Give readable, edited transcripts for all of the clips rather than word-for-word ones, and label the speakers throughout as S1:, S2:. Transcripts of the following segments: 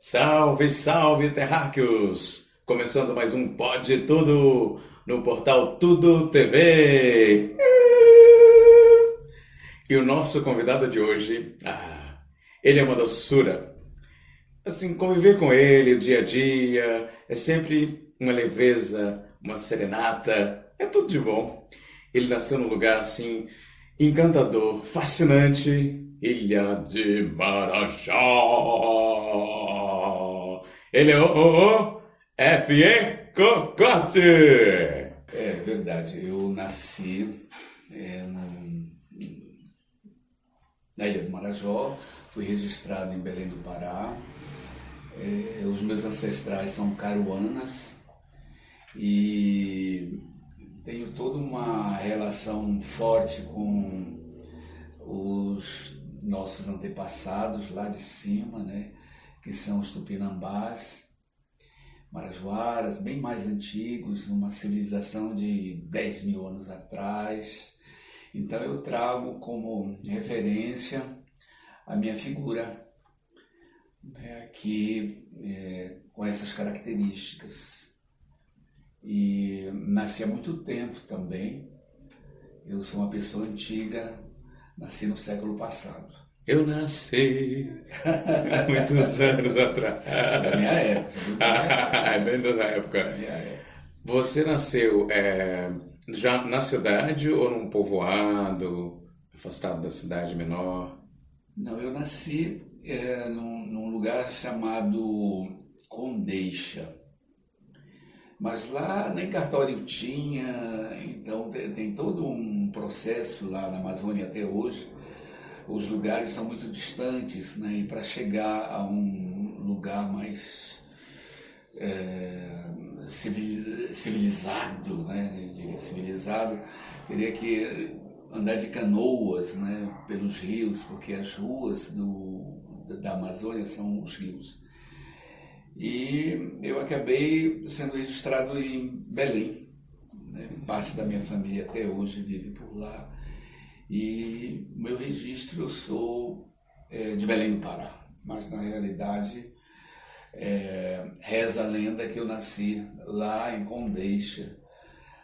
S1: Salve, salve, terráqueos! Começando mais um Pode Tudo no portal Tudo TV. E o nosso convidado de hoje, ele é uma doçura. Assim, conviver com ele, o dia a dia, é sempre uma leveza, uma serenata, é tudo de bom. Ele nasceu num lugar, assim, encantador, fascinante, Ilha de Marajó. Ele é o F.E. Cocote.
S2: É verdade, eu nasci na Ilha do Marajó, fui registrado em Belém do Pará. Os meus ancestrais são caruanas e tenho toda uma relação forte com os nossos antepassados lá de cima, né, que são os tupinambás, marajoaras, bem mais antigos, uma civilização de 10 mil anos atrás. Então eu trago como referência a minha figura, né, aqui com essas características. E nasci há muito tempo também. Eu sou uma pessoa antiga, nasci no século passado.
S1: Eu nasci há muitos anos atrás.
S2: Isso é da minha época, você viu? Da minha época.
S1: Bem da época.
S2: Da minha época.
S1: Você nasceu já na cidade ou num povoado, afastado da cidade menor?
S2: Não, eu nasci num lugar chamado Condeixa. Mas lá nem cartório tinha, então tem todo um processo lá na Amazônia até hoje. Os lugares são muito distantes, né? E para chegar a um lugar mais civilizado, né? Eu diria civilizado, teria que andar de canoas, né? Pelos rios, porque as ruas da Amazônia são os rios. E eu acabei sendo registrado em Belém, né? Parte da minha família até hoje vive por lá. E o meu registro, eu sou de Belém do Pará, mas na realidade reza a lenda que eu nasci lá em Condeixa,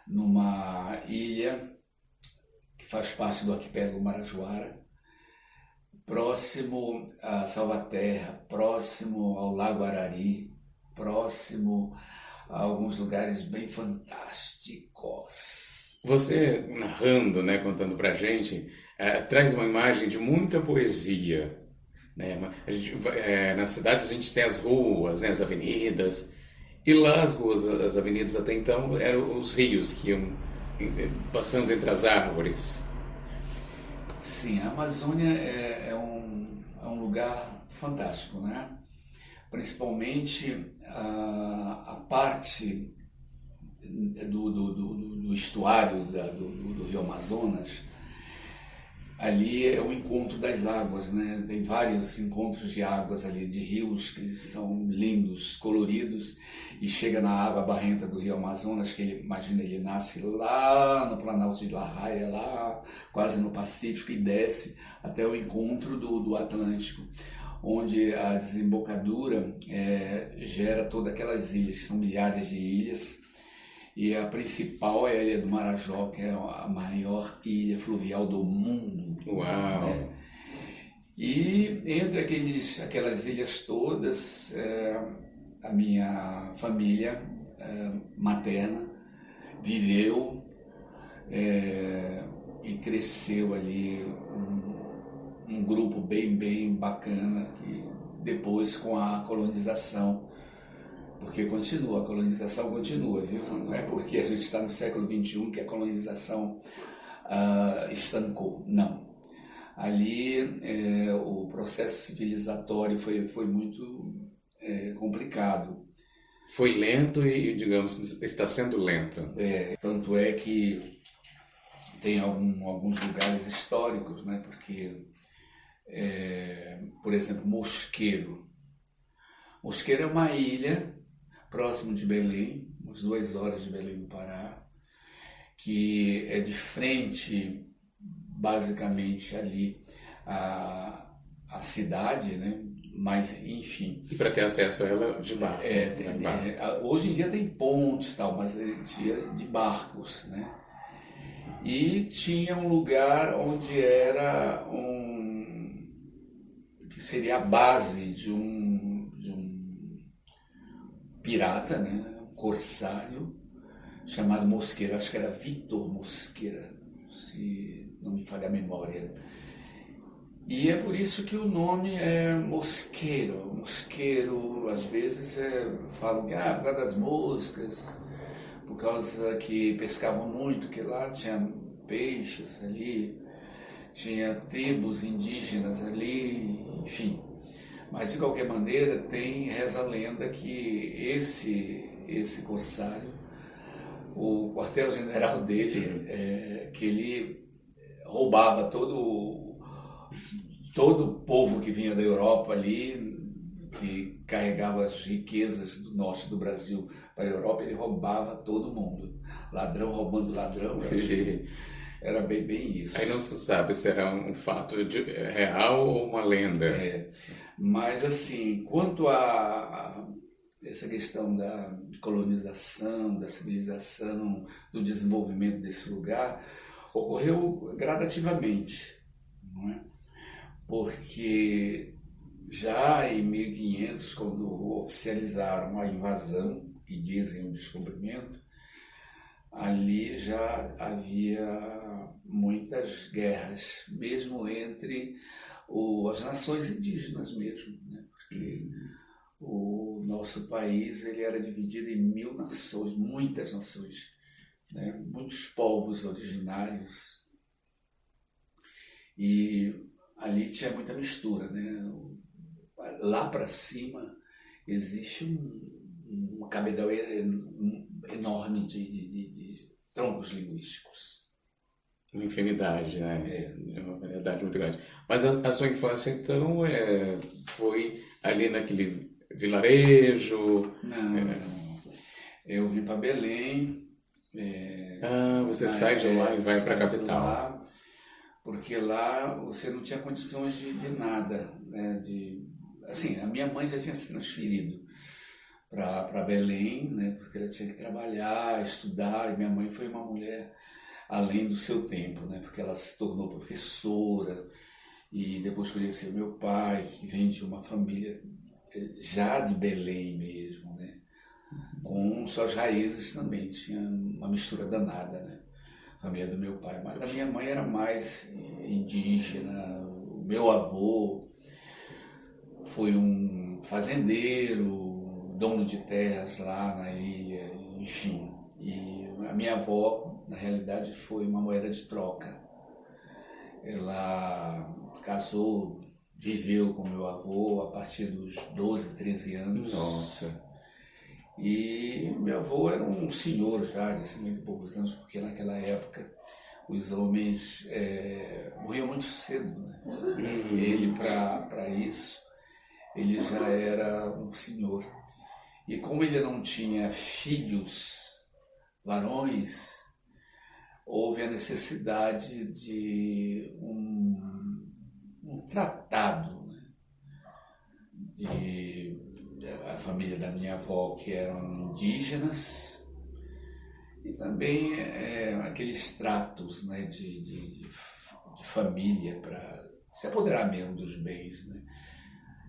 S2: numa ilha que faz parte do arquipélago Marajoara, próximo a Salvaterra, próximo ao Lago Arari, próximo a alguns lugares bem fantásticos.
S1: Você narrando, né, contando pra gente, traz uma imagem de muita poesia, né? Nas cidades a gente tem as ruas, né, as avenidas, e lá as ruas, as avenidas até então eram os rios que iam passando entre as árvores.
S2: Sim, a Amazônia é um lugar fantástico, né? Principalmente a parte do estuário do Rio Amazonas. Ali é o encontro das águas, né? Tem vários encontros de águas ali, de rios que são lindos, coloridos, e chega na água barrenta do Rio Amazonas, que ele nasce lá no Planalto de La Raia, lá quase no Pacífico, e desce até o encontro do Atlântico, onde a desembocadura gera todas aquelas ilhas, são milhares de ilhas. E a principal é a Ilha do Marajó, que é a maior ilha fluvial do mundo.
S1: Uau!
S2: Né? E entre aquelas ilhas todas, a minha família materna viveu e cresceu ali um grupo bem bacana, que depois, com a colonização, porque a colonização continua, viu? Não é porque a gente está no século XXI que a colonização estancou, não. Ali o processo civilizatório foi muito complicado.
S1: Foi lento e, digamos, está sendo lento.
S2: Tanto é que tem alguns lugares históricos, né? Porque, por exemplo, Mosqueiro. Mosqueiro é uma ilha próximo de Belém, umas 2 horas de Belém do Pará, que é de frente, basicamente, ali a cidade, né, Mas, enfim.
S1: E para ter acesso a ela de barco.
S2: Hoje em dia tem pontes e tal, mas a gente ia de barcos, né? E tinha um lugar onde era que seria a base de um pirata, né? Um corsário, chamado Mosqueira. Acho que era Vitor Mosqueira, se não me falha a memória. E é por isso que o nome é mosqueiro. Mosqueiro, às vezes, falam que por causa das moscas, por causa que pescavam muito, que lá tinha peixes ali, tinha tribos indígenas ali, enfim. Mas, de qualquer maneira, reza a lenda que esse corsário, o quartel-general dele, que ele roubava todo o povo que vinha da Europa ali, que carregava as riquezas do norte do Brasil para a Europa, ele roubava todo mundo. Ladrão roubando ladrão, era bem isso.
S1: Aí não se sabe se era um fato real ou uma lenda.
S2: Mas, assim, quanto a essa questão da colonização, da civilização, do desenvolvimento desse lugar, ocorreu gradativamente, não é? Porque já em 1500, quando oficializaram a invasão, que dizem o descobrimento, ali já havia muitas guerras, mesmo entre as nações indígenas mesmo, né? Porque o nosso país ele era dividido em 1000 nações, muitas nações, né? Muitos povos originários, e ali tinha muita mistura, né? Lá para cima existe um cabedal enorme de troncos linguísticos.
S1: Uma infinidade, né? Uma infinidade muito grande. Mas a sua infância, então, foi ali naquele vilarejo?
S2: Não. Eu vim para Belém.
S1: Você sai de lá e vai para a capital.
S2: Lá, porque lá você não tinha condições de nada, né? Assim, a minha mãe já tinha se transferido para Belém, né? Porque ela tinha que trabalhar, estudar, e minha mãe foi uma mulher além do seu tempo, né? Porque ela se tornou professora e depois conheceu meu pai, que vem de uma família já de Belém mesmo, né? Com suas raízes também, tinha uma mistura danada, né? A família do meu pai, mas a minha mãe era mais indígena. O meu avô foi um fazendeiro, dono de terras lá na ilha, enfim. E a minha avó, na realidade, foi uma moeda de troca. Ela casou, viveu com meu avô a partir dos 12, 13 anos.
S1: Nossa!
S2: E meu avô era um senhor já, de 50 e poucos anos, porque naquela época os homens morriam muito cedo, né? Ele, para isso, ele já era um senhor. E como ele não tinha filhos varões, houve a necessidade de um tratado, né? A família da minha avó, que eram indígenas, e também aqueles tratos, né, de família para se apoderar mesmo dos bens, né?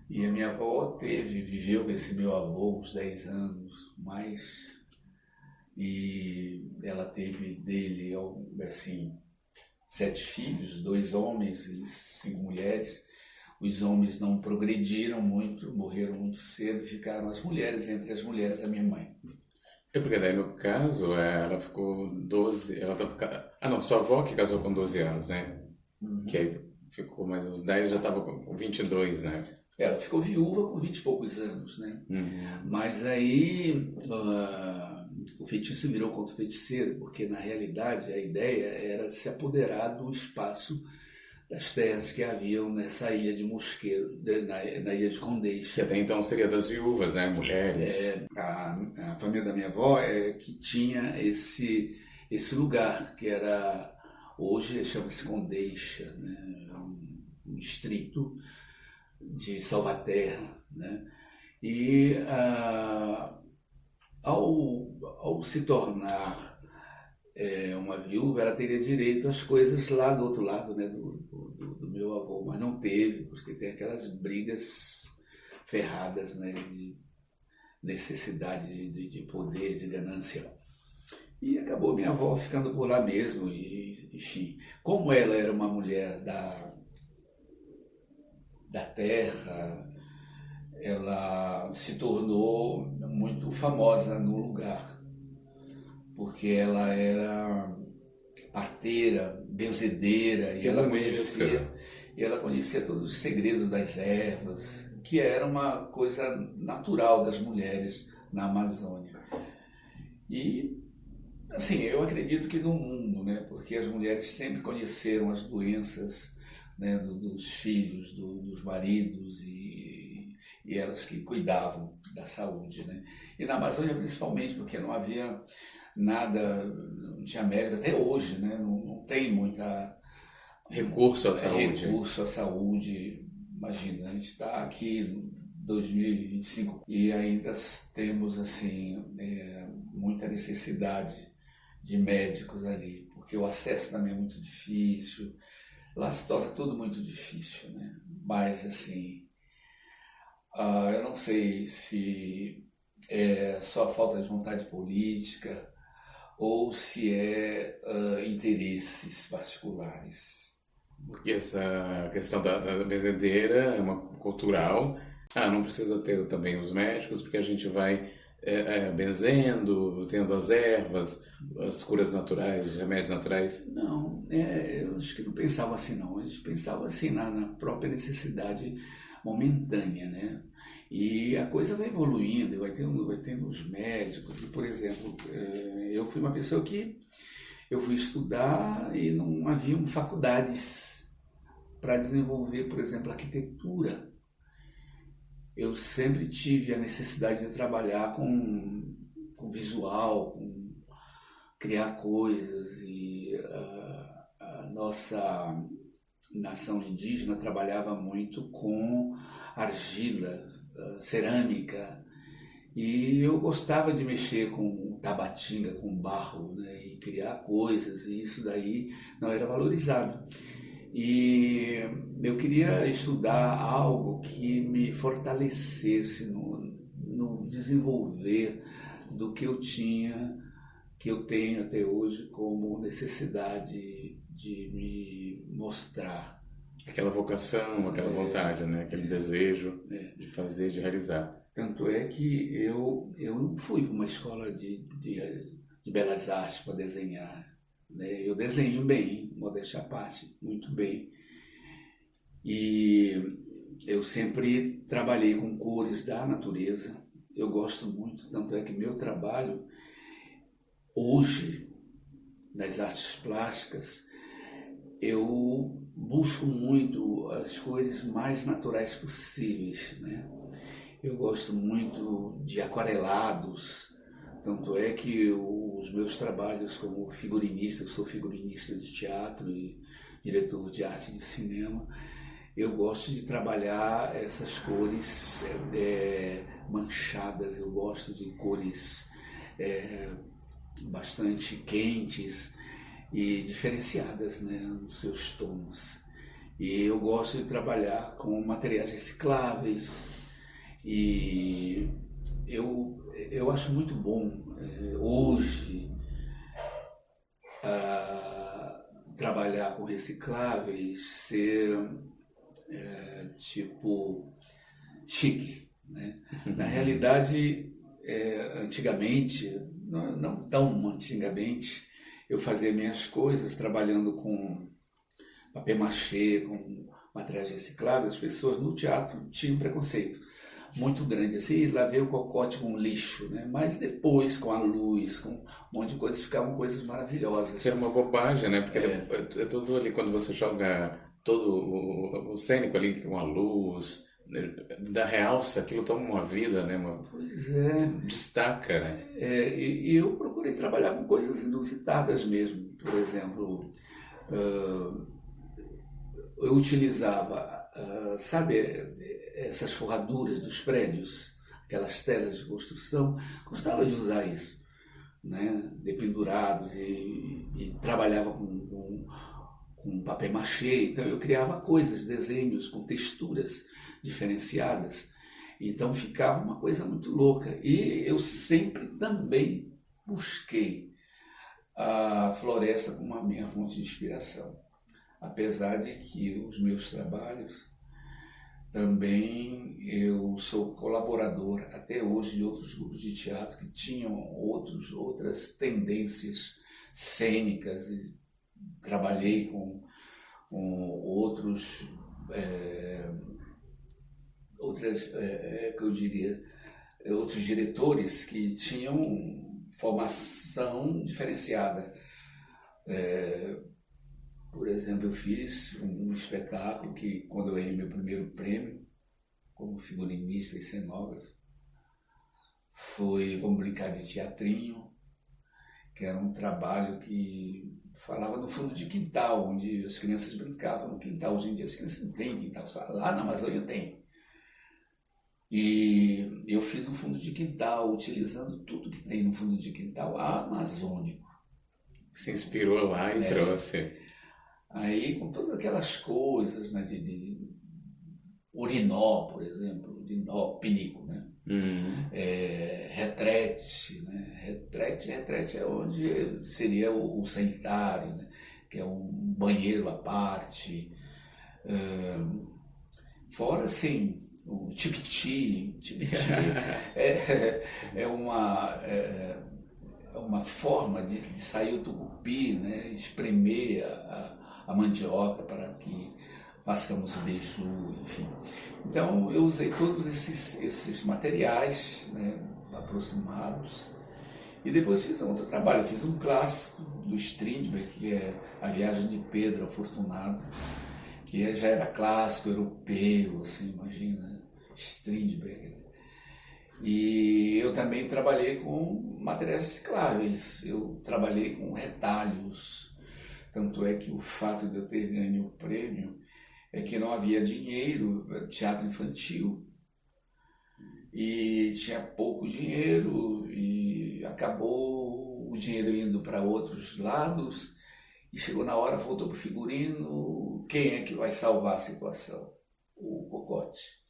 S2: E a minha avó viveu com esse meu avô uns 10 anos mais, e ela teve dele, assim, 7 filhos, 2 homens e 5 mulheres. Os homens não progrediram muito, morreram muito cedo, ficaram as mulheres, entre as mulheres a minha mãe.
S1: Porque daí no caso, ela ficou 12, sua avó que casou com 12 anos, né? Que aí ficou mais uns 10, já estava com 22, né?
S2: Ela ficou viúva com 20 e poucos anos, né? Mas aí o feitiço virou contra o feiticeiro, porque na realidade a ideia era se apoderar do espaço das terras que haviam nessa ilha de Mosqueiro, na ilha de Condeixa.
S1: Que até então seria das viúvas, né? Mulheres.
S2: A família da minha avó que tinha esse lugar, que hoje chama-se Condeixa, né? Um distrito de Salvaterra, né? E ao se tornar uma viúva, ela teria direito às coisas lá do outro lado, né, do meu avô, mas não teve, porque tem aquelas brigas ferradas, né, de necessidade de poder, de ganância. E acabou minha avó ficando por lá mesmo, e enfim, como ela era uma mulher da terra, ela se tornou muito famosa no lugar, porque ela era parteira, benzedeira, e ela conhecia todos os segredos das ervas, que era uma coisa natural das mulheres na Amazônia. E assim, eu acredito que no mundo, né, porque as mulheres sempre conheceram as doenças, né, dos filhos, dos maridos, e elas que cuidavam da saúde, né? E na Amazônia principalmente, porque não havia nada, não tinha médico até hoje, né? Não tem muita
S1: Recurso à saúde.
S2: recurso à saúde. Imagina, a gente está aqui em 2025 e ainda temos assim muita necessidade de médicos ali, porque o acesso também é muito difícil. Lá se torna tudo muito difícil, né? Mas assim, eu não sei se é só falta de vontade política ou se é interesses particulares.
S1: Porque essa questão da benzedeira é uma cultural. Não precisa ter também os médicos, porque a gente vai benzendo, tendo as ervas, as curas naturais, os remédios naturais.
S2: Não, eu acho que não pensava assim não. A gente pensava assim na própria necessidade momentânea, né? E a coisa vai evoluindo, vai tendo os médicos. E, por exemplo, eu fui uma pessoa que eu fui estudar e não haviam faculdades para desenvolver, por exemplo, arquitetura. Eu sempre tive a necessidade de trabalhar com visual, com criar coisas, e a nossa nação indígena trabalhava muito com argila, cerâmica, e eu gostava de mexer com tabatinga, com barro, né, e criar coisas, e isso daí não era valorizado. E eu queria estudar algo que me fortalecesse no desenvolver do que eu tinha, que eu tenho até hoje como necessidade de me mostrar.
S1: Aquela vocação, aquela vontade, né? Aquele desejo de fazer, de realizar.
S2: Tanto é que eu não fui para uma escola de belas artes para desenhar, né? Eu desenho bem, modéstia à parte, muito bem. E eu sempre trabalhei com cores da natureza. Eu gosto muito, tanto é que meu trabalho hoje, nas artes plásticas, eu busco muito as cores mais naturais possíveis, né? Eu gosto muito de aquarelados, tanto é que os meus trabalhos como figurinista, eu sou figurinista de teatro e diretor de arte de cinema, eu gosto de trabalhar essas cores manchadas, eu gosto de cores bastante quentes e diferenciadas, né, nos seus tons. E eu gosto de trabalhar com materiais recicláveis, e eu acho muito bom hoje trabalhar com recicláveis, ser tipo chique, né? Na realidade, antigamente, não tão antigamente, eu fazia minhas coisas trabalhando com papel machê, com materiais recicláveis. As pessoas no teatro tinham um preconceito muito grande, assim, lá veio o cocote com lixo, né? Mas depois, com a luz, com um monte de coisas, ficavam coisas maravilhosas.
S1: Isso é uma bobagem, né? Porque é tudo ali, quando você joga todo o cênico ali com a luz, da realça, aquilo toma uma vida, né?
S2: Pois é.
S1: Destaca, né?
S2: E eu procurei trabalhar com coisas inusitadas mesmo. Por exemplo, eu utilizava, sabe, essas forraduras dos prédios, aquelas telas de construção, gostava de usar isso, né? Dependurados e trabalhava com papel machê, então eu criava coisas, desenhos com texturas diferenciadas, então ficava uma coisa muito louca. E eu sempre também busquei a floresta como a minha fonte de inspiração, apesar de que os meus trabalhos também eu sou colaborador até hoje de outros grupos de teatro que tinham outras tendências cênicas e trabalhei com outros, que eu diria, outros diretores que tinham formação diferenciada. Por exemplo, eu fiz um espetáculo que, quando eu ganhei meu primeiro prêmio como figurinista e cenógrafo, foi Vamos Brincar de Teatrinho, que era um trabalho que falava no fundo de quintal, onde as crianças brincavam no quintal. Hoje em dia as crianças não têm quintal, lá na Amazônia tem. E eu fiz um fundo de quintal, utilizando tudo que tem no fundo de quintal amazônico.
S1: Se inspirou lá e trouxe.
S2: Aí, com todas aquelas coisas, né, de urinó, por exemplo, urinó, pinico, né? Retrete, né? Retrete é onde seria o sanitário, né? Que é um banheiro à parte. Fora, assim, o tipiti é uma forma de sair o tucupi, né? Espremer a mandioca para que façamos o beiju, enfim. Então eu usei todos esses materiais, né, aproximados, e depois fiz um outro trabalho. Eu fiz um clássico do Strindberg, que é A Viagem de Pedro Afortunado, que já era clássico europeu, assim, imagina, Strindberg, né? E eu também trabalhei com materiais recicláveis, eu trabalhei com retalhos, tanto é que o fato de eu ter ganho o prêmio é que não havia dinheiro, teatro infantil, e tinha pouco dinheiro, e acabou o dinheiro indo para outros lados, e chegou na hora, voltou para o figurino, quem é que vai salvar a situação? O Cocote.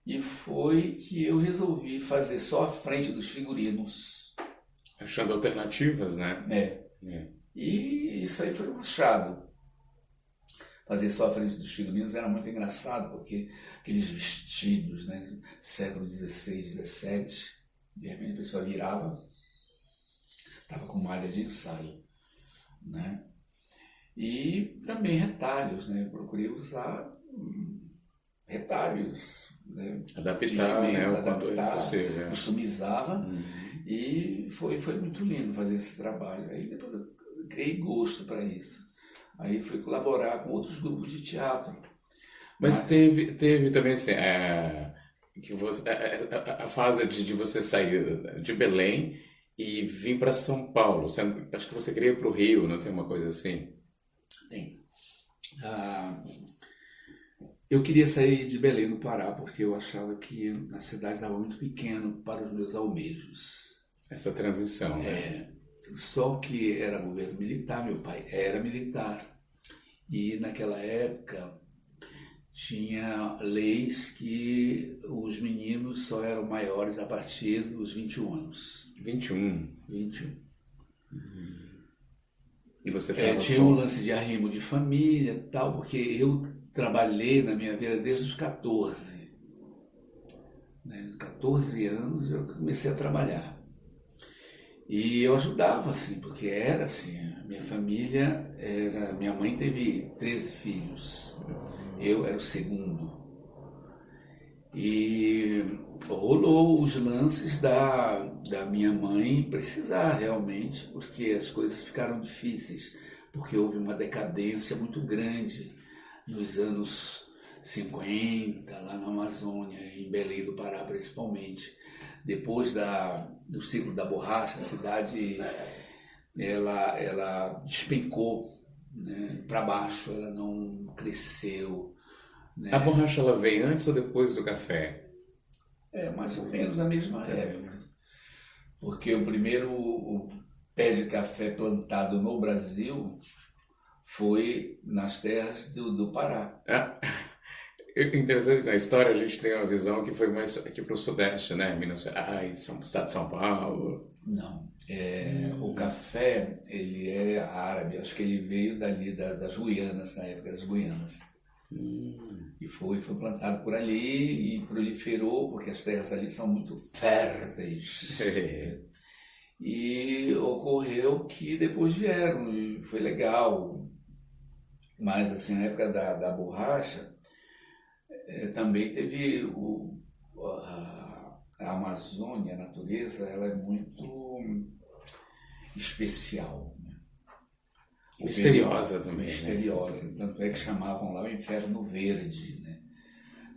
S2: E foi que eu resolvi fazer só a frente dos figurinos.
S1: Achando alternativas, né?
S2: E isso aí foi um achado. Fazer só a frente dos figurinos era muito engraçado, porque aqueles vestidos, né, século XVI, XVII, de repente a pessoa virava, estava com malha de ensaio, né? E também retalhos, né? Eu procurei usar retalhos, né?
S1: Adaptar, né? O quanto é possível.
S2: Customizava, e foi muito lindo fazer esse trabalho. Aí depois eu criei gosto para isso. Aí fui colaborar com outros grupos de teatro.
S1: Mas teve também assim, que a fase de você sair de Belém e vir para São Paulo. Acho que você queria ir para o Rio, não tem uma coisa assim?
S2: Tem. Eu queria sair de Belém, no Pará, porque eu achava que a cidade estava muito pequena para os meus almejos.
S1: Essa transição, né?
S2: Só que era governo militar, meu pai era militar. E naquela época tinha leis que os meninos só eram maiores a partir dos 21 anos.
S1: 21?
S2: 21.
S1: E você
S2: tinha um lance de arrimo de família e tal, porque eu trabalhei na minha vida desde os 14. Né? 14 anos eu comecei a trabalhar. E eu ajudava, assim, porque era assim, a minha família minha mãe teve 13 filhos, eu era o segundo. E rolou os lances da minha mãe precisar realmente, porque as coisas ficaram difíceis, porque houve uma decadência muito grande nos anos 50, lá na Amazônia, em Belém do Pará principalmente. Depois do ciclo da borracha, a cidade ela despencou, né, para baixo, ela não cresceu,
S1: A
S2: né?
S1: borracha ela veio antes ou depois do café?
S2: É mais ou menos na mesma época, porque o primeiro pé de café plantado no Brasil foi nas terras do Pará.
S1: Ah, interessante que na história a gente tem uma visão que foi mais aqui para o Sudeste, né? Minas Gerais, Estado de São Paulo.
S2: Não, o café, ele é árabe, acho que ele veio dali das Guianas, na época das Guianas. E foi plantado por ali e proliferou, porque as terras ali são muito férteis. E ocorreu que depois vieram, e foi legal. Mas, assim, na época da borracha, também teve a Amazônia, a natureza, ela é muito especial, né?
S1: Misteriosa também, né?
S2: Misteriosa, tanto é que chamavam lá o Inferno Verde, né?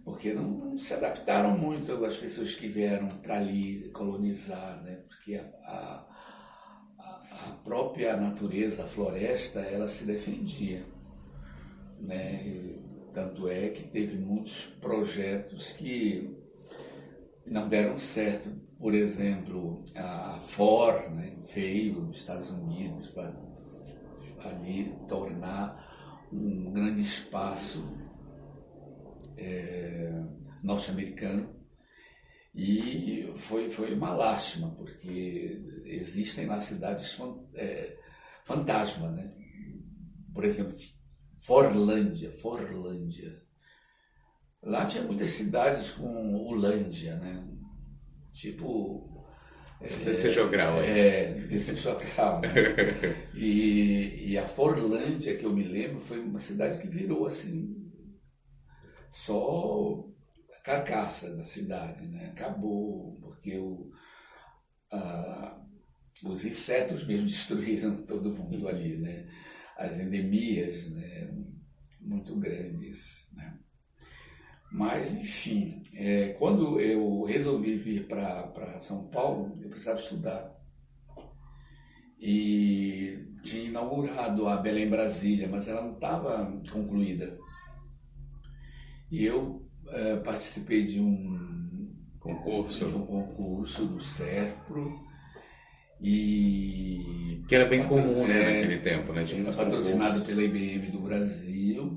S2: Porque não se adaptaram muito as pessoas que vieram para ali colonizar, né? Porque a própria natureza, a floresta, ela se defendia, né? Tanto é que teve muitos projetos que não deram certo. Por exemplo, a Ford, né, veio dos Estados Unidos para ali tornar um grande espaço norte-americano. E foi uma lástima, porque existem lá cidades fantasma, né? Por exemplo, Forlândia. Lá tinha muitas cidades com Holândia, né? Tipo...
S1: Desse jogral aí.
S2: Desse jogral, né? E a Forlândia, que eu me lembro, foi uma cidade que virou assim, só a carcaça da cidade, né? Acabou, porque os insetos mesmo destruíram todo mundo ali, né? As endemias, né, muito grandes, né? Mas, enfim, quando eu resolvi vir para São Paulo, eu precisava estudar. E tinha inaugurado a Belém Brasília, mas ela não estava concluída. E eu participei de um
S1: Concurso.
S2: concurso do SERPRO, e
S1: Que era bem comum, né, naquele tempo, né?
S2: Era patrocinado pela IBM do Brasil,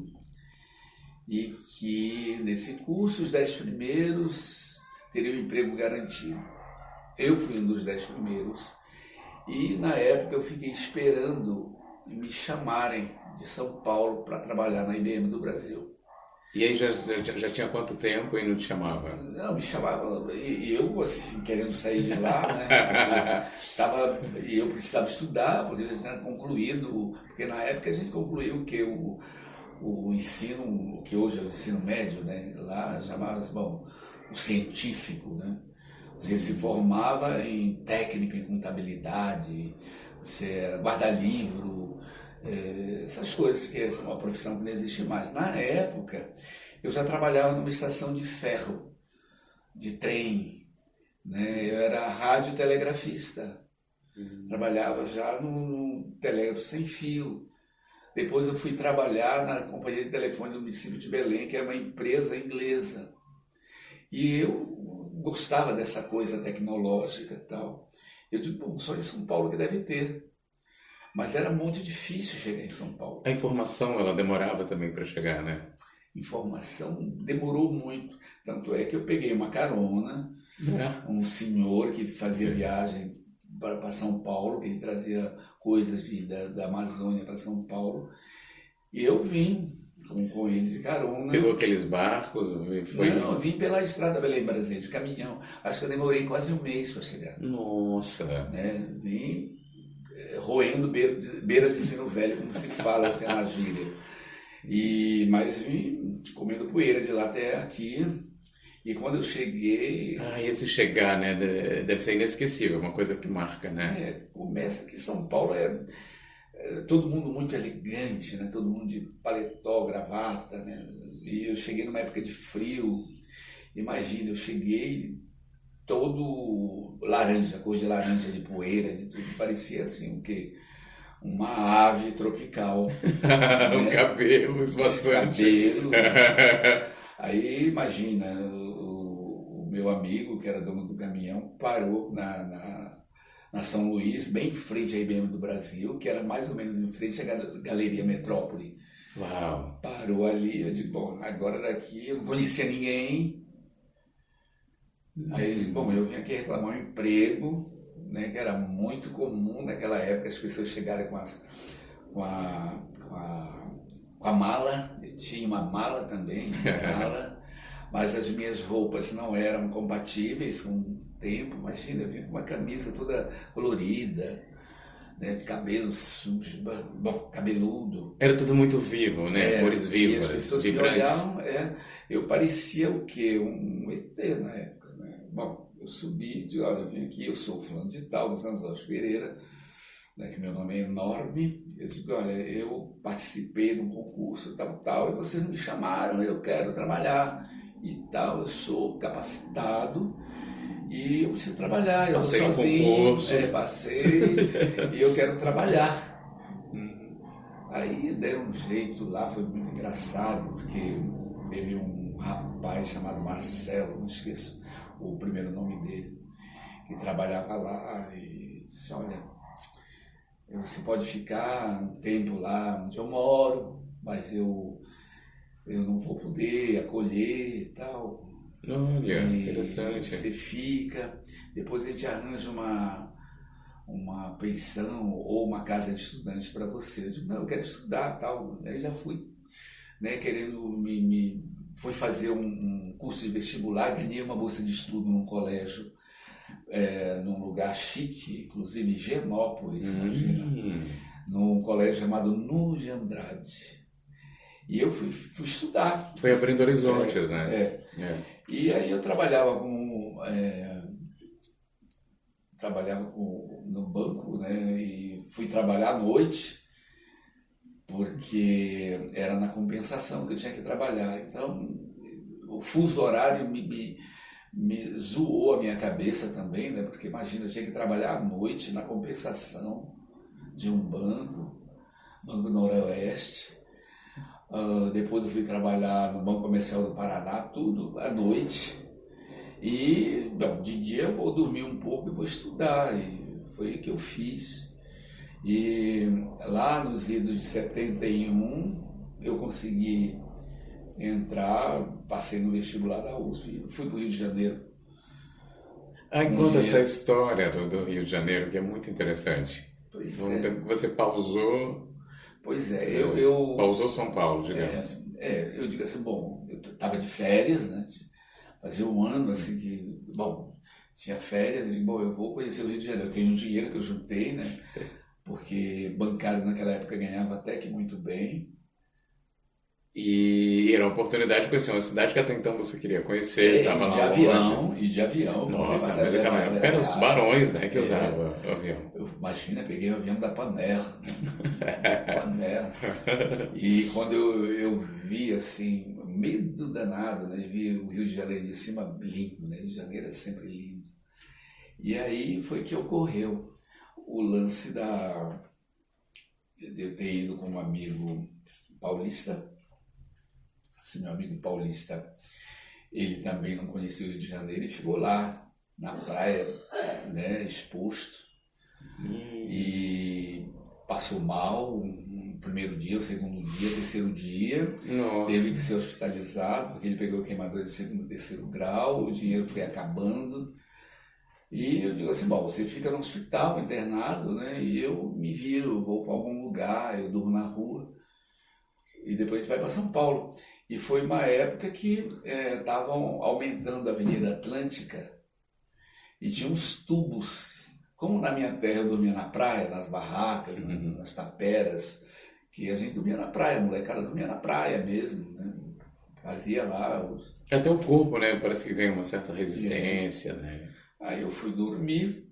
S2: e que nesse curso os 10 primeiros teriam emprego garantido. Eu fui um dos 10 primeiros, e na época eu fiquei esperando me chamarem de São Paulo para trabalhar na IBM do Brasil.
S1: E aí já tinha quanto tempo e não te chamava?
S2: Não, me chamava, e eu assim, querendo sair de lá, né? E eu precisava estudar, porque eu já tinha concluído, porque na época a gente concluiu que o ensino, que hoje é o ensino médio, né? Lá chamava-se, bom, o científico, né? Você se formava em técnico, em contabilidade, você era guarda-livro, essas coisas que é uma profissão que não existe mais. Na época, eu já trabalhava numa estação de ferro, de trem, né? Eu era radiotelegrafista, trabalhava já no telégrafo sem fio. Depois eu fui trabalhar na companhia de telefone do município de Belém, que era uma empresa inglesa. E eu gostava dessa coisa tecnológica e tal. Eu digo, bom, só em São Paulo que deve ter. Mas era muito difícil chegar em São Paulo.
S1: A informação, ela demorava também para chegar, né?
S2: Informação demorou muito. Tanto é que eu peguei uma carona, um senhor que fazia viagem para São Paulo, que ele trazia coisas da Amazônia para São Paulo, e eu vim com ele de carona.
S1: Pegou aqueles barcos? Foi...
S2: Não, eu vim pela estrada Belém Brasília, de caminhão. Acho que eu demorei quase um mês para chegar.
S1: Nossa!
S2: Né? Vim roendo beira de sino velho, como se fala assim na gíria. Mas vim comendo poeira de lá até aqui. E quando eu cheguei...
S1: esse chegar, né? Deve ser inesquecível, uma coisa que marca, né?
S2: Começa que São Paulo todo mundo muito elegante, né? Todo mundo de paletó, gravata, né? E eu cheguei numa época de frio. Imagina, eu cheguei todo laranja, cor de laranja, de poeira, de tudo. Parecia assim, o quê? uma ave tropical,
S1: Um
S2: né?
S1: cabelo esvoaçante.
S2: Cabelo. Aí imagina, o meu amigo, que era dono do caminhão, parou na São Luís, bem em frente à IBM do Brasil, que era mais ou menos em frente à Galeria Metrópole.
S1: Uau.
S2: Parou ali, eu digo, bom, agora daqui eu não conhecia ninguém. Aí eu digo, bom, eu vim aqui reclamar um emprego, né, que era muito comum naquela época, as pessoas chegarem com a, com a, com a mala, eu tinha uma mala também, uma mala, mas as minhas roupas não eram compatíveis com o tempo, imagina, eu vim com uma camisa toda colorida, né, cabelo sujo, bom, cabeludo.
S1: Era tudo muito vivo, né? Cores
S2: E as
S1: vivas,
S2: pessoas me
S1: vibrantes.
S2: olhavam, eu parecia o quê? Um ET na época, né? Bom, eu subi e disse, olha, eu vim aqui, eu sou fulano de tal, dos Anzóis Pereira, né, que meu nome é enorme. Eu digo, olha, eu participei de um concurso, tal, e vocês me chamaram, eu quero trabalhar e tal, eu sou capacitado e eu preciso trabalhar, eu
S1: Passei
S2: estou
S1: um
S2: sozinho,
S1: concurso.
S2: Passei e eu quero trabalhar. Aí deram um jeito lá, foi muito engraçado, porque teve um rapaz chamado Marcelo, não esqueço o primeiro nome dele, que trabalhava lá e disse, olha, você pode ficar um tempo lá onde eu moro, mas eu não vou poder acolher e tal.
S1: Olha,
S2: E
S1: interessante.
S2: você fica, depois a gente arranja uma pensão ou uma casa de estudante para você. Eu digo, não, eu quero estudar, tal. Aí já fui, né, querendo fui fazer um curso de vestibular, ganhei uma bolsa de estudo num colégio, num lugar chique, inclusive em Higienópolis, imagina, num colégio chamado Nuno de Andrade. E eu fui estudar.
S1: Foi abrindo horizontes, né?
S2: E aí eu trabalhava no banco, né? E fui trabalhar à noite, porque era na compensação que eu tinha que trabalhar. Então, o fuso horário me zoou a minha cabeça também, né? Porque imagina, eu tinha que trabalhar à noite na compensação de um Banco Noroeste. Depois eu fui trabalhar no Banco Comercial do Paraná, tudo à noite. E, bom, de dia eu vou dormir um pouco e vou estudar. E foi o que eu fiz. E lá nos idos de 71, eu consegui entrar, passei no vestibular da USP e fui para o Rio de Janeiro.
S1: Conta essa história do Rio de Janeiro, que é muito interessante.
S2: Pois
S1: No
S2: é.
S1: tempo que você pausou,
S2: Pois é, eu
S1: pausou São Paulo, digamos.
S2: eu digo assim, bom, eu estava de férias, né? Fazia um ano assim que, bom, tinha férias, e bom, eu vou conhecer o Rio de Janeiro. Eu tenho um dinheiro que eu juntei, né? Porque bancário naquela época ganhava até que muito bem.
S1: E era uma oportunidade de conhecer uma cidade que até então você queria conhecer, estava lá longe.
S2: E de avião.
S1: Nossa, mas naquela época eram os barões, né, que usavam o avião.
S2: Imagina, peguei o avião da Panera. Panera. E quando eu vi, assim, medo danado, né? Vi o Rio de Janeiro de cima lindo, né? Rio de Janeiro é sempre lindo. E aí foi que ocorreu o lance eu ter ido com um amigo paulista. Esse meu amigo paulista, ele também não conhecia o Rio de Janeiro e ficou lá, na praia, né, exposto. E passou mal o primeiro dia, o segundo dia, o terceiro dia.
S1: Nossa.
S2: Teve que ser hospitalizado, porque ele pegou queimadura de segundo e terceiro grau, o dinheiro foi acabando. E eu digo assim, bom, você fica no hospital, internado, né, e eu me viro, vou para algum lugar, eu durmo na rua. E depois a gente vai para São Paulo. E foi uma época que estavam aumentando a Avenida Atlântica e tinha uns tubos. Como na minha terra eu dormia na praia, nas barracas, nas taperas, que a gente dormia na praia, a molecada dormia na praia mesmo, né? Fazia lá.
S1: Até o corpo, né? Parece que ganha uma certa resistência, né?
S2: Aí eu fui dormir.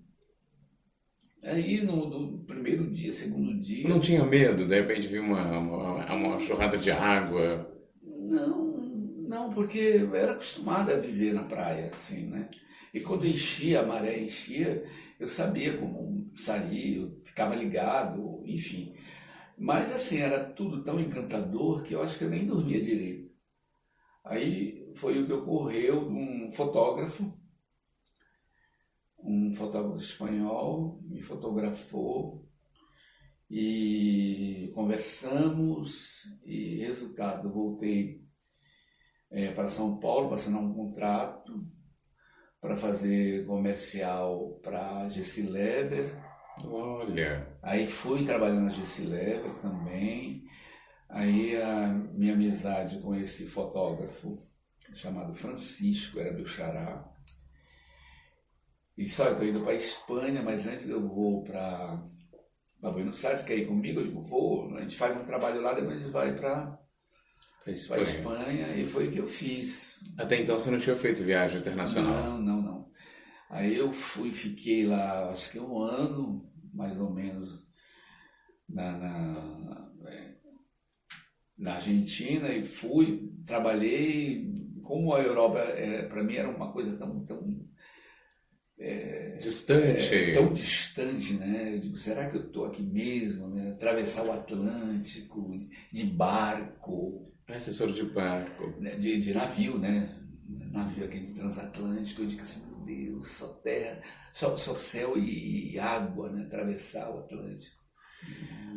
S2: Aí no primeiro dia, segundo dia...
S1: Não tinha medo, de repente vir uma churrada de água?
S2: Não, porque eu era acostumado a viver na praia, assim, né? E quando enchia, a maré enchia, eu sabia como sair, eu ficava ligado. enfim. Mas assim, era tudo tão encantador que eu acho que eu nem dormia direito. Aí foi o que ocorreu, um fotógrafo espanhol me fotografou e conversamos e resultado, voltei para São Paulo para assinar um contrato para fazer comercial para Gessilever.
S1: Olha,
S2: Aí fui trabalhando na Gessilever também. Aí a minha amizade com esse fotógrafo chamado Francisco, era meu xará. E disse, olha, eu estou indo para a Espanha, mas antes eu vou para Buenos Aires, quer ir comigo? Eu digo, vou, a gente faz um trabalho lá, depois a gente vai para a Espanha, e foi o que eu fiz.
S1: Até então você não tinha feito viagem internacional?
S2: Não. Aí eu fiquei lá, acho que um ano, mais ou menos, na Argentina, e trabalhei, como a Europa para mim era uma coisa tão
S1: Distante.
S2: tão distante, né? Eu digo, será que eu estou aqui mesmo, né? Atravessar o Atlântico de barco,
S1: Vocês foram de barco.
S2: né? De navio, né? Navio aquele transatlântico. Eu digo assim, meu Deus, só terra, só céu e água, né? Atravessar o Atlântico.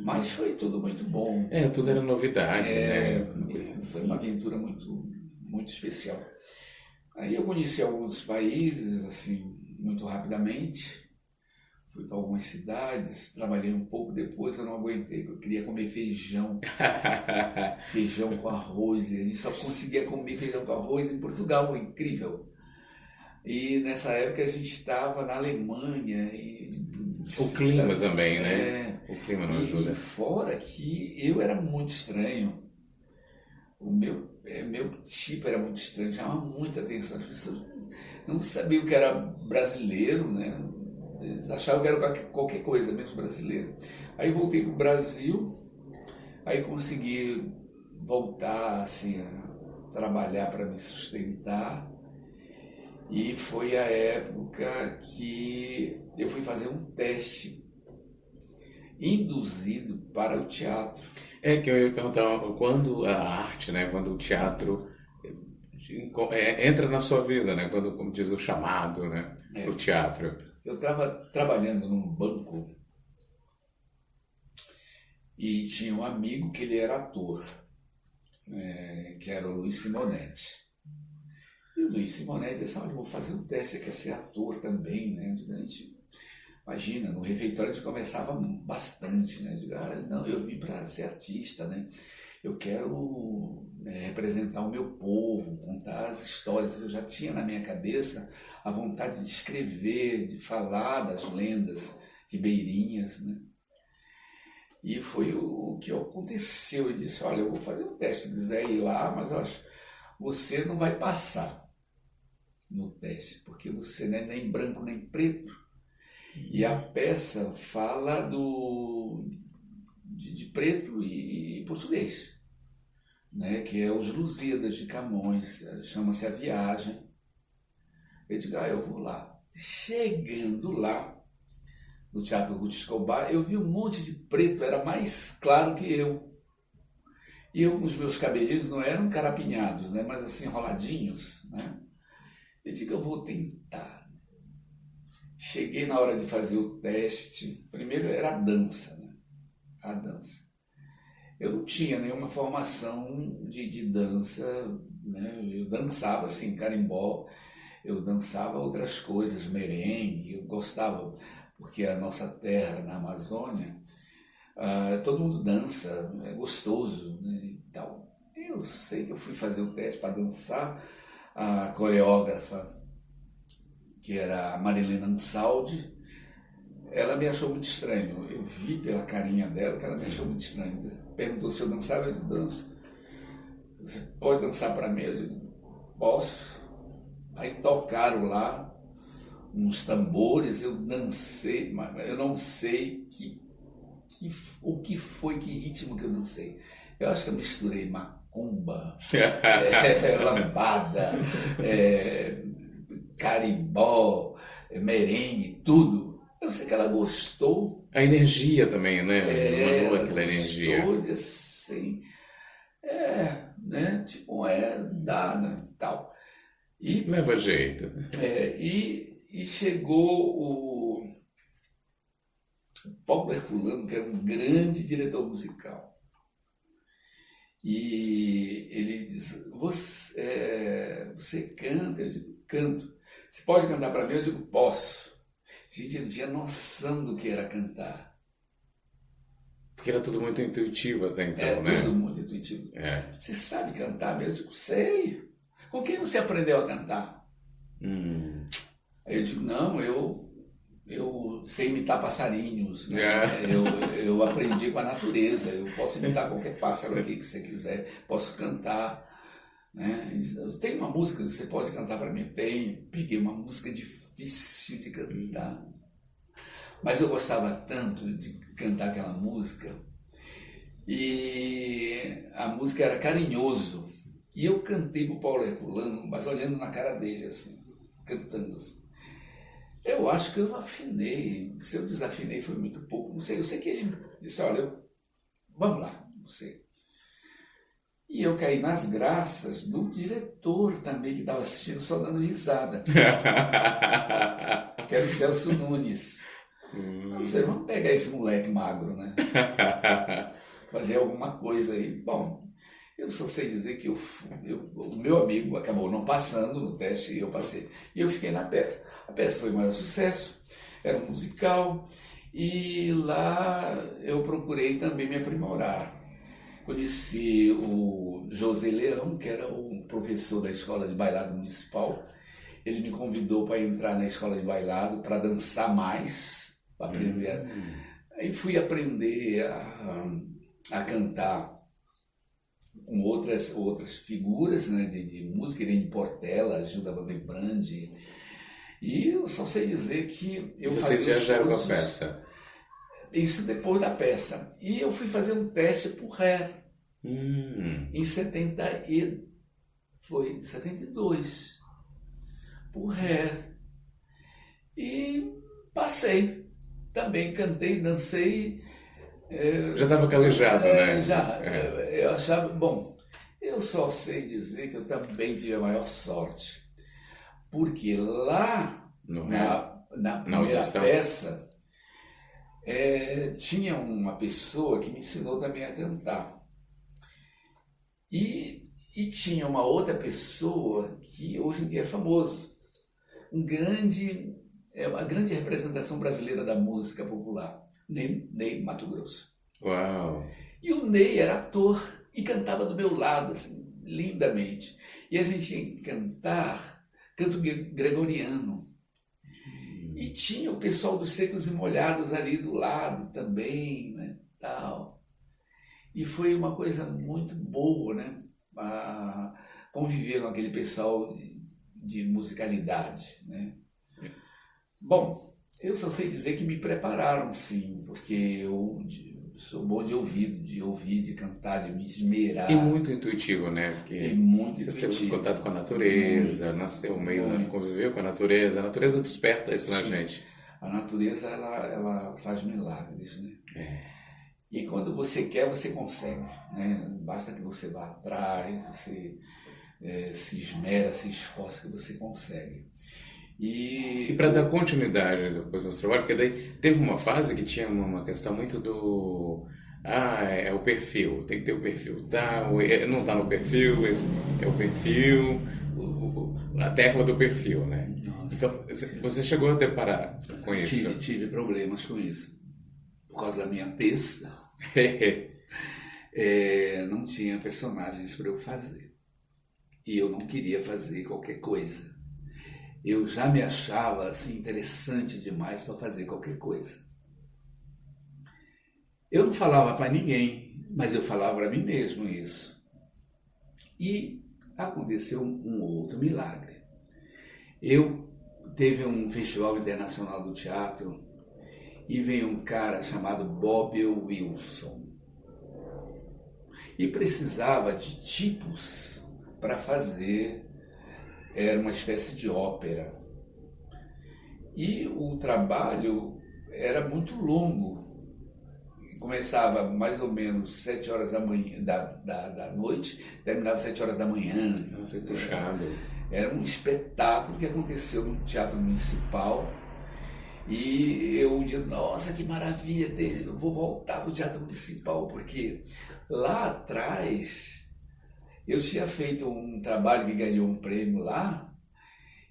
S2: Mas foi tudo muito bom.
S1: Tudo era novidade, né?
S2: Foi uma aventura muito, muito especial. Aí eu conheci alguns países, assim, muito rapidamente. Fui para algumas cidades, trabalhei um pouco depois, eu não aguentei, eu queria comer feijão. Feijão com arroz, e a gente só conseguia comer feijão com arroz em Portugal, incrível. E nessa época a gente estava na Alemanha.
S1: O clima também, né? O clima não ajuda.
S2: E fora que eu era muito estranho. O meu tipo era muito estranho, chamava muita atenção. As pessoas não sabiam que era brasileiro, né? Eles achavam que era qualquer coisa, menos brasileiro. Aí voltei para o Brasil, aí consegui voltar assim, a trabalhar para me sustentar. E foi a época que eu fui fazer um teste induzido para o teatro.
S1: Que eu ia perguntar, quando a arte, né? Quando o teatro entra na sua vida, né? Quando, como diz o chamado, né? O teatro.
S2: Eu estava trabalhando num banco e tinha um amigo que ele era ator, que era o Luiz Simonetti. E o Luiz Simonetti disse, olha, eu vou fazer um teste, você quer ser ator também, né? A gente, imagina, no refeitório a gente conversava bastante, né? Eu digo, não, eu vim para ser artista, né? Eu quero representar o meu povo, contar as histórias. Eu já tinha na minha cabeça a vontade de escrever, de falar das lendas ribeirinhas, né? E foi o que aconteceu. Eu disse, olha, eu vou fazer um teste, se quiser ir lá, mas eu acho que você não vai passar no teste, porque você não é nem branco nem preto. E a peça fala de preto e português, né? Que é os Lusíadas de Camões, chama-se A Viagem. Eu digo, eu vou lá. Chegando lá, no Teatro Ruth Escobar, eu vi um monte de preto, era mais claro que eu. E eu com os meus cabelinhos não eram carapinhados, né? Mas assim, enroladinhos, né? Eu digo, eu vou tentar. Cheguei na hora de fazer o teste, primeiro era a dança, né? A dança. Eu não tinha nenhuma formação de dança, né? Eu dançava assim, carimbó, eu dançava outras coisas, merengue, eu gostava, porque a nossa terra na Amazônia, todo mundo dança, é gostoso, né? Então, eu sei que eu fui fazer o teste para dançar, a coreógrafa, que era a Marilena Ansaldi, ela me achou muito estranho. Eu vi pela carinha dela que ela me achou muito estranho. Perguntou se eu dançava, eu disse, danço. Você pode dançar para mim? Eu disse, posso. Aí tocaram lá uns tambores, eu dancei, mas eu não sei o que foi, que ritmo que eu dancei. Eu acho que eu misturei macumba, lambada, carimbó, merengue, tudo. Eu sei que ela gostou,
S1: A energia também, né? Emanou
S2: ela
S1: aquela energia.
S2: gostou de assim, né? Tipo, dada e tal. E,
S1: Leva jeito.
S2: e chegou o Paulo Herculano, que era um grande diretor musical. E ele diz, você canta? Eu digo, canto. Você pode cantar para mim? Eu digo, posso. Gente, ele não tinha noção do que era cantar.
S1: Porque era tudo muito intuitivo até então,
S2: É
S1: né?
S2: tudo muito intuitivo.
S1: É.
S2: Você sabe cantar? Eu digo, sei. Com quem você aprendeu a cantar?
S1: Hum.
S2: Aí eu digo, não, eu sei imitar passarinhos, né?
S1: É.
S2: Eu aprendi com a natureza, eu posso imitar qualquer pássaro aqui que você quiser, posso cantar, né? Ele diz, tem uma música que você pode cantar para mim? Tenho. Peguei uma música difícil de cantar, mas eu gostava tanto de cantar aquela música, e a música era Carinhoso, e eu cantei pro Paulo Herculano, mas olhando na cara dele, assim, cantando assim. Eu acho que eu afinei. Se eu desafinei foi muito pouco. Não sei. Eu sei que ele disse, olha, vamos lá, você. E eu caí nas graças do diretor também, que estava assistindo só dando risada. Que era o Celso Nunes. Não sei, vamos pegar esse moleque magro, né? Fazer alguma coisa aí. Bom, eu só sei dizer que o meu amigo acabou não passando no teste e eu passei. E eu fiquei na peça. A peça foi o maior sucesso, era um musical, e lá eu procurei também me aprimorar. Conheci o José Leão, que era o professor da Escola de Bailado Municipal. Ele me convidou para entrar na Escola de Bailado, para dançar mais, para aprender. Aí fui aprender a cantar com outras figuras, né, de música, Irene Portela, Gilda Vandenbrande. E eu só sei dizer que eu
S1: Vocês
S2: fazia os
S1: viajaram com a
S2: cursos,
S1: peça.
S2: isso depois da peça. E eu fui fazer um teste por Hair em 72, por Hair. E passei. Também cantei, dancei.
S1: Já estava calejado, né?
S2: Já, eu achava, bom, eu só sei dizer que eu também tive a maior sorte, porque lá na primeira
S1: audição.
S2: peça tinha uma pessoa que me ensinou também a cantar, e tinha uma outra pessoa que hoje em dia é famoso, uma grande representação brasileira da música popular, Ney Mato Grosso.
S1: Uau!
S2: E o Ney era ator e cantava do meu lado, assim, lindamente. E a gente tinha que cantar canto gregoriano. E tinha o pessoal dos Secos e Molhados ali do lado também, né, tal. E foi uma coisa muito boa, né, conviver com aquele pessoal de musicalidade, né. Bom, eu só sei dizer que me prepararam, sim, porque eu sou bom de ouvir, de cantar, de me esmerar.
S1: E muito intuitivo, né? Porque
S2: E muito
S1: você
S2: intuitivo.
S1: teve contato com a natureza, nasceu meio, conviveu com a natureza desperta isso na gente.
S2: A natureza, ela faz milagres, né? E quando você quer, você consegue, né? Basta que você vá atrás, você se esmera, se esforça, que você consegue.
S1: E para dar continuidade depois do nosso trabalho, porque daí teve uma fase que tinha uma questão muito do... é o perfil, tem que ter o perfil tal, não está no perfil, esse é o perfil, a tecla do perfil, né?
S2: Nossa.
S1: Então, você chegou a deparar com isso?
S2: Tive problemas com isso. Por causa da minha tez, não tinha personagens para eu fazer. E eu não queria fazer qualquer coisa. Eu já me achava assim, interessante demais para fazer qualquer coisa. Eu não falava para ninguém, mas eu falava para mim mesmo isso. E aconteceu um outro milagre. Teve um festival internacional do teatro e veio um cara chamado Bob Wilson. E precisava de tipos para fazer. Era uma espécie de ópera. E o trabalho era muito longo. Começava mais ou menos 7 horas da manhã, da noite, terminava 7 horas da manhã.
S1: Nossa, que puxado.
S2: Era um espetáculo que aconteceu no Teatro Municipal. E eu digo, nossa, que maravilha, eu vou voltar para o Teatro Municipal, porque lá atrás eu tinha feito um trabalho que ganhou um prêmio lá,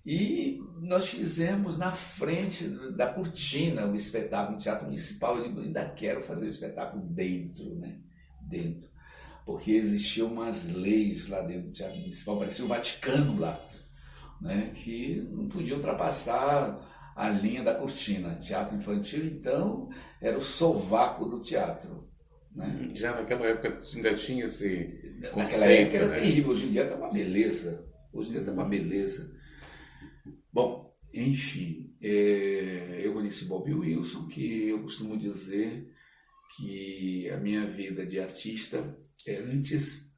S2: e nós fizemos na frente da cortina o espetáculo no Teatro Municipal. Eu digo, ainda quero fazer o espetáculo dentro, né? Dentro. Porque existiam umas leis lá dentro do Teatro Municipal, parecia o Vaticano lá, né? Que não podia ultrapassar a linha da cortina. Teatro infantil, então, era o sovaco do teatro, né?
S1: Já naquela época ainda tinha esse
S2: Naquela
S1: conceito,
S2: época era
S1: né?
S2: terrível, hoje em dia está uma beleza. Hoje em dia está uma beleza. Bom, enfim, eu conheci Bob Wilson, que eu costumo dizer que a minha vida de artista é antes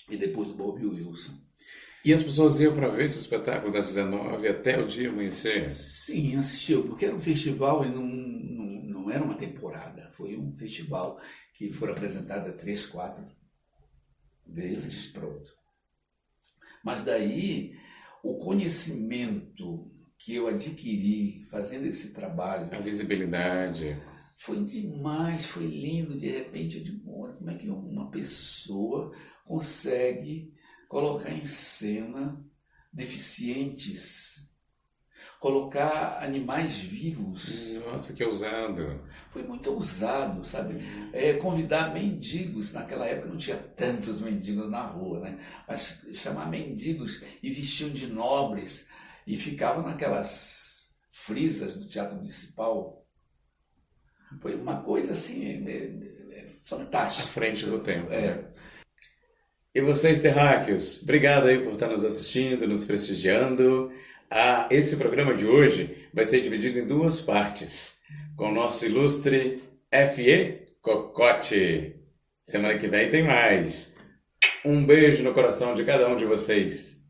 S2: e depois do Bob Wilson.
S1: E as pessoas iam para ver esse espetáculo das 19 até o dia amanhecer?
S2: Sim, assistiu, porque era um festival e não era uma temporada. Foi um festival que foi apresentado 3, 4 vezes, pronto. Mas daí, o conhecimento que eu adquiri fazendo esse trabalho
S1: A visibilidade.
S2: foi demais, foi lindo. De repente, eu digo, olha como é que uma pessoa consegue colocar em cena deficientes, colocar animais vivos.
S1: Nossa, que ousado.
S2: Foi muito ousado, sabe? Convidar mendigos, naquela época não tinha tantos mendigos na rua, né? Mas chamar mendigos e vestiam de nobres e ficavam naquelas frisas do Teatro Municipal. Foi uma coisa assim, fantástica.
S1: À frente do tempo,
S2: É.
S1: né? E vocês, terráqueos, obrigado aí por estar nos assistindo, nos prestigiando. Esse programa de hoje vai ser dividido em 2 partes, com o nosso ilustre F.E. Cocote. Semana que vem tem mais. Um beijo no coração de cada um de vocês.